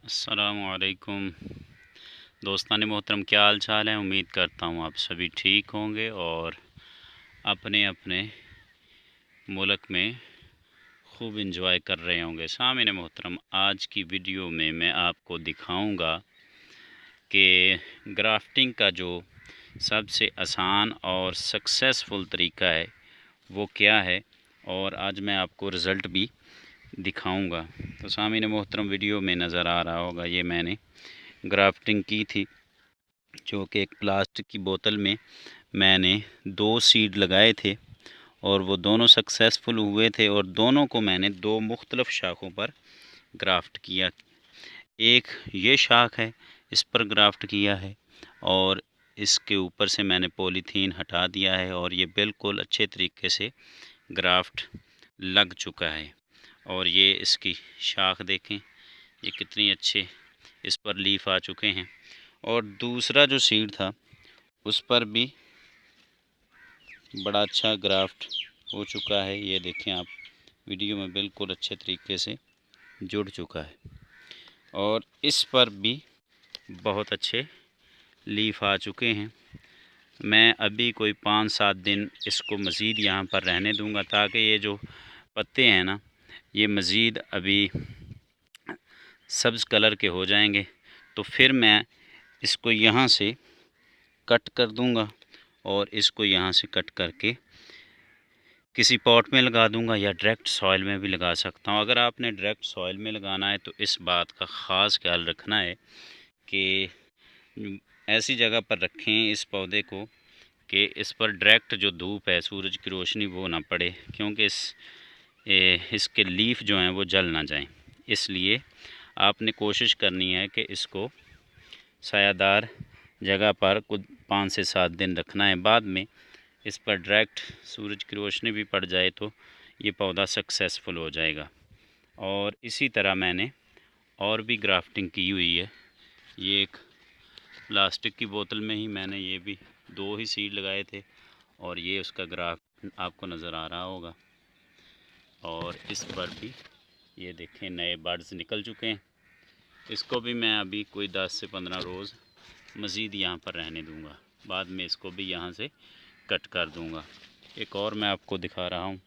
अस्सलामुअलैकुम दोस्तान मोहतरम, क्या हाल चाल है। उम्मीद करता हूँ आप सभी ठीक होंगे और अपने अपने मुल्क में खूब इंजॉय कर रहे होंगे। सामईन मोहतरम, आज की वीडियो में मैं आपको दिखाऊंगा कि ग्राफ्टिंग का जो सबसे आसान और सक्सेसफुल तरीका है वो क्या है, और आज मैं आपको रिज़ल्ट भी दिखाऊंगा। तो सामईन मोहतरम, वीडियो में नज़र आ रहा होगा ये मैंने ग्राफ्टिंग की थी, जो कि एक प्लास्टिक की बोतल में मैंने 2 सीड लगाए थे और वो दोनों सक्सेसफुल हुए थे, और दोनों को मैंने 2 मुख्तलिफ़ शाखों पर ग्राफ्ट किया। एक ये शाख है, इस पर ग्राफ्ट किया है, और इसके ऊपर से मैंने पॉलीथीन हटा दिया है और ये बिल्कुल अच्छे तरीके से ग्राफ्ट लग चुका है। और ये इसकी शाख देखें, ये कितनी अच्छे इस पर लीफ आ चुके हैं। और दूसरा जो सीड था उस पर भी बड़ा अच्छा ग्राफ्ट हो चुका है। ये देखें आप वीडियो में, बिल्कुल अच्छे तरीके से जुड़ चुका है, और इस पर भी बहुत अच्छे लीफ आ चुके हैं। मैं अभी कोई 5-7 दिन इसको मज़ीद यहाँ पर रहने दूँगा, ताकि ये जो पत्ते हैं ना, ये मज़ीद अभी सब्ज़ कलर के हो जाएंगे। तो फिर मैं इसको यहाँ से कट कर दूँगा और इसको यहाँ से कट करके किसी पॉट में लगा दूंगा, या डायरेक्ट सॉइल में भी लगा सकता हूँ। अगर आपने डायरेक्ट सॉइल में लगाना है तो इस बात का ख़ास ख्याल रखना है कि ऐसी जगह पर रखें इस पौधे को कि इस पर डायरेक्ट जो धूप है, सूरज की रोशनी, वो ना पड़े, क्योंकि इसके लीफ जो हैं वो जल ना जाएं। इसलिए आपने कोशिश करनी है कि इसको सायादार जगह पर कुछ 5 से 7 दिन रखना है। बाद में इस पर डायरेक्ट सूरज की रोशनी भी पड़ जाए तो ये पौधा सक्सेसफुल हो जाएगा। और इसी तरह मैंने और भी ग्राफ्टिंग की हुई है। ये एक प्लास्टिक की बोतल में ही मैंने ये भी 2 ही सीड लगाए थे, और ये उसका ग्राफ्ट आपको नज़र आ रहा होगा। और इस पर भी ये देखें नए बड्स निकल चुके हैं। इसको भी मैं अभी कोई 10 से 15 रोज़ मज़ीद यहाँ पर रहने दूँगा। बाद में इसको भी यहाँ से कट कर दूँगा। एक और मैं आपको दिखा रहा हूँ,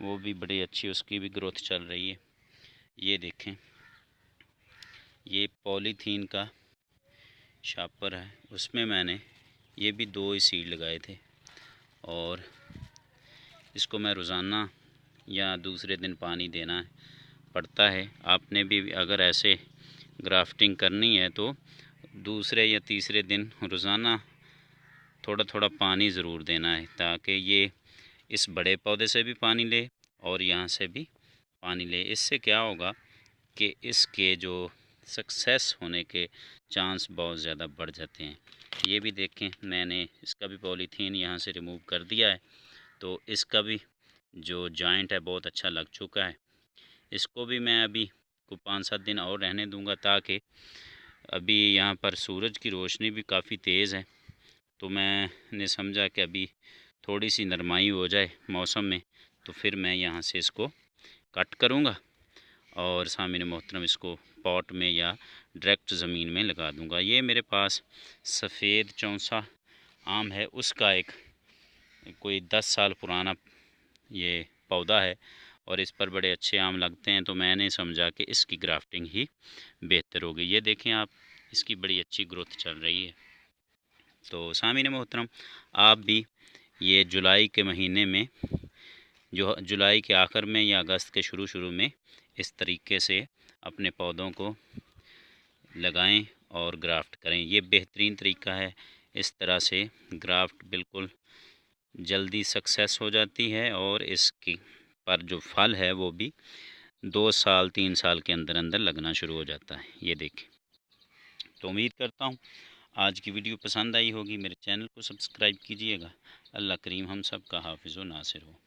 वो भी बड़ी अच्छी उसकी भी ग्रोथ चल रही है। ये देखें, ये पॉलीथीन का शापर है, उसमें मैंने ये भी 2 ही सीड लगाए थे, और इसको मैं रोज़ाना या दूसरे दिन पानी देना पड़ता है। आपने भी अगर ऐसे ग्राफ्टिंग करनी है तो दूसरे या तीसरे दिन रोज़ाना थोड़ा थोड़ा पानी ज़रूर देना है, ताकि ये इस बड़े पौधे से भी पानी ले और यहाँ से भी पानी ले। इससे क्या होगा कि इसके जो सक्सेस होने के चांस बहुत ज़्यादा बढ़ जाते हैं। ये भी देखें, मैंने इसका भी पॉलीथीन यहाँ से रिमूव कर दिया है, तो इसका भी जो जॉइंट है बहुत अच्छा लग चुका है। इसको भी मैं अभी को 5-7 दिन और रहने दूंगा, ताकि अभी यहाँ पर सूरज की रोशनी भी काफ़ी तेज़ है, तो मैंने समझा कि अभी थोड़ी सी नरमाई हो जाए मौसम में, तो फिर मैं यहाँ से इसको कट करूँगा और सामने मोहतरम इसको पॉट में या डायरेक्ट ज़मीन में लगा दूँगा। ये मेरे पास सफ़ेद चौंसा आम है, उसका एक कोई 10 साल पुराना ये पौधा है, और इस पर बड़े अच्छे आम लगते हैं, तो मैंने समझा कि इसकी ग्राफ्टिंग ही बेहतर होगी। ये देखें आप, इसकी बड़ी अच्छी ग्रोथ चल रही है। तो सामईन मोहतरम, आप भी ये जुलाई के महीने में, जो जुलाई के आखिर में या अगस्त के शुरू में, इस तरीके से अपने पौधों को लगाएं और ग्राफ्ट करें। ये बेहतरीन तरीका है। इस तरह से ग्राफ्ट बिल्कुल जल्दी सक्सेस हो जाती है, और इसकी पर जो फल है वो भी 2 साल 3 साल के अंदर अंदर लगना शुरू हो जाता है। ये देखें। तो उम्मीद करता हूँ आज की वीडियो पसंद आई होगी। मेरे चैनल को सब्सक्राइब कीजिएगा। अल्लाह करीम हम सब का हाफिज़ व नासिर हो।